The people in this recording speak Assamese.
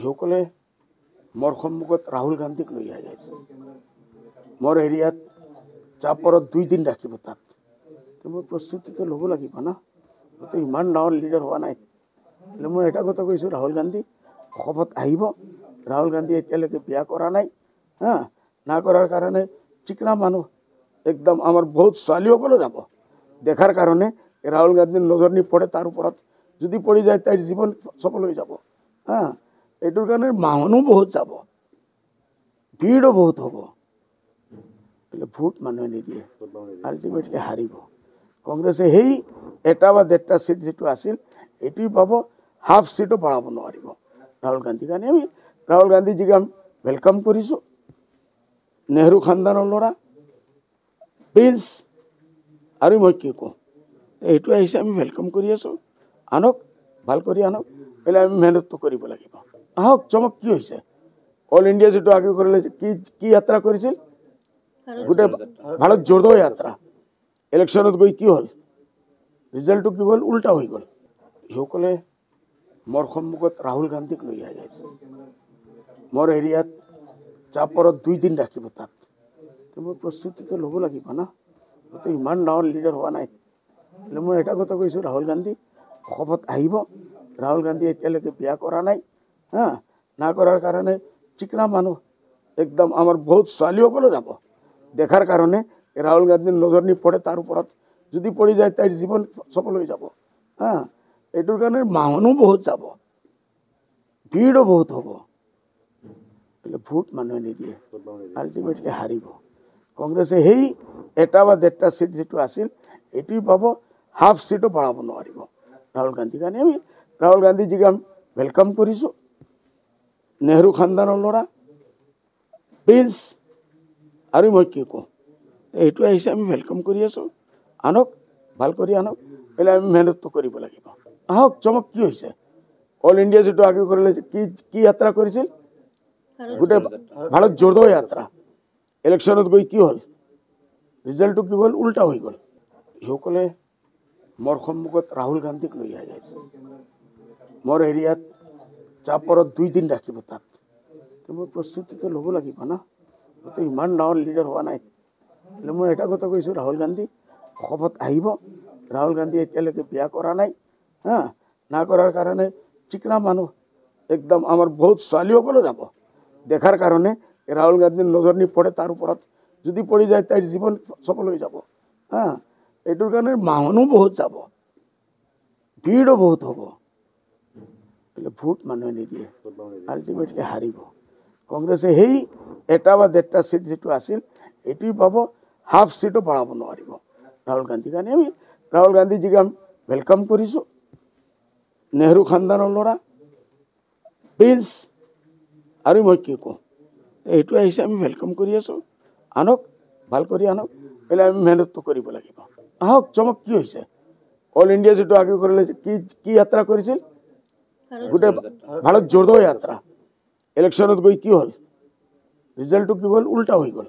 সকলে মোৰ সন্মুখত ৰাহুল গান্ধীক লৈ আহি আছে। মোৰ এৰিয়াত চাপৰত 2 দিন ৰাখিব তাত। মই প্ৰস্তুতিটো ল'ব লাগিব না, ইমান ডাঙৰ লিডাৰ হোৱা নাই। মই এটা কথা কৈছোঁ, ৰাহুল গান্ধী অসমত আহিব। ৰাহুল গান্ধী এতিয়ালৈকে বিয়া কৰা নাই, না কৰাৰ কাৰণে চিকনা মানুহ একদম আমাৰ বহুত ছোৱালীসকলো যাব দেখাৰ কাৰণে। ৰাহুল গান্ধীৰ নজৰ নিপৰে তাৰ ওপৰত, যদি পৰি যায় তাইৰ জীৱন সফল হৈ যাব। এইটোৰ কাৰণে মানুহ বহুত যাব, ভিৰো বহুত হ'ব। ভোট মানুহে নিদিয়ে, আল্টিমেটলি হাৰিব। কংগ্ৰেছে সেই এটা বা 1.5টা সিট যিটো আছিল এইটোই পাব, হাফ সিটো বঢ়াব নোৱাৰিব ৰাহুল গান্ধী। কাৰণে আমি ৰাহুল গান্ধীজীক আমি ৱেলকাম কৰিছোঁ। নেহৰু খানদানৰ ল'ৰা প্ৰিন্স, আৰু মই কি কওঁ, এইটো আহিছে আমি ৱেলকাম কৰি আছোঁ। আনক, ভাল কৰি আনক, আমি মেহনতটো কৰিব লাগিব। আহক, চমক কি হৈছে, অল ইণ্ডিয়া যিটো আগে কৰিলে কি যাত্ৰা কৰিছিল, গোটেই ভাৰত জোড়ো যাত্ৰা। ইলেকশ্যনত গৈ কি হ'ল, ৰিজাল্টটো কি হ'ল, উল্টা হৈ গ'ল। সকলে মোৰ সন্মুখত ৰাহুল গান্ধীক লৈ আহি আছে। মোৰ এৰিয়াত চাপৰত 2 দিন ৰাখিব তাত। মই প্ৰস্তুতিটো ল'ব লাগিব না, ইমান ডাঙৰ লিডাৰ হোৱা নাই। মই এটা কথা কৈছোঁ, ৰাহুল গান্ধী অসমত আহিব। ৰাহুল গান্ধী এতিয়ালৈকে বিয়া কৰা নাই, না কৰাৰ কাৰণে চিকনা মানুহ একদম আমাৰ বহুত ছোৱালীসকলো যাব দেখাৰ কাৰণে। ৰাহুল গান্ধীৰ নজৰ নিপৰে তাৰ ওপৰত, যদি পৰি যায় তাইৰ জীৱন সফল হৈ যাব। এইটোৰ কাৰণে মানুহ বহুত যাব, ভিৰো বহুত হ'ব। ভোট মানুহে নিদিয়ে, আল্টিমেটলি হাৰিব। কংগ্ৰেছে সেই এটা বা 1.5টা সিট যিটো আছিল এইটোই পাব, হাফ সিটো বঢ়াব নোৱাৰিব ৰাহুল গান্ধী। কাৰণে আমি ৰাহুল গান্ধীজীক আমি ৱেলকাম কৰিছোঁ। নেহৰু খানদানৰ ল'ৰা প্ৰিন্স, আৰু মই কি কওঁ, এইটো আহিছে আমি ৱেলকাম কৰি আছোঁ। আনক, ভাল কৰি আনক, আমি মেহনতটো কৰিব লাগিব। আহক, চমক কি হৈছে, অল ইণ্ডিয়া যিটো আগে কৰিলে কি যাত্ৰা কৰিছিল, গোটেই ভাৰত জোড়ো যাত্ৰা। ইলেকশ্যনত গৈ কি হ'ল, ৰিজাল্টটো কি হ'ল, উল্টা হৈ গ'ল। সকলে মোৰ সন্মুখত ৰাহুল গান্ধীক লৈ আহি আছে। মোৰ এৰিয়াত চাপৰত 2 দিন ৰাখিব তাত। মই প্ৰস্তুতিটো ল'ব লাগিব না, ইমান ডাঙৰ লিডাৰ হোৱা নাই। মই এটা কথা কৈছোঁ, ৰাহুল গান্ধী অসমত আহিব। ৰাহুল গান্ধী এতিয়ালৈকে বিয়া কৰা নাই, না কৰাৰ কাৰণে চিকনা মানুহ একদম আমাৰ বহুত ছোৱালীসকলো যাব দেখাৰ কাৰণে। ৰাহুল গান্ধীৰ নজৰ নিপৰে তাৰ ওপৰত, যদি পৰি যায় তাইৰ জীৱন সফল হৈ যাব। এইটোৰ কাৰণে মানুহ বহুত যাব, ভিৰো বহুত হ'ব। ভোট মানুহে নিদিয়ে, আল্টিমেটলি হাৰিব। কংগ্ৰেছে সেই এটা বা 1.5টা সিট যিটো আছিল এইটোই পাব, হাফ সিটো বঢ়াব নোৱাৰিব ৰাহুল গান্ধী। কাৰণে আমি ৰাহুল গান্ধীজীক আমি ৱেলকাম কৰিছোঁ। নেহৰু খানদানৰ ল'ৰা প্ৰিন্স, আৰু মই কি কওঁ, এইটো আহিছে আমি ৱেলকাম কৰি আছোঁ। আনক, ভাল কৰি আনক, আমি মেহনতটো কৰিব লাগিব। আহক, চমক কি হৈছে, অল ইণ্ডিয়া যিটো আগে কৰিলে কি যাত্ৰা কৰিছিল, গোটেই ভাৰত জোড়ো যাত্ৰা। ইলেকশ্যনত গৈ কি হ'ল, ৰিজাল্টটো কি হ'ল, উল্টা হৈ গ'ল।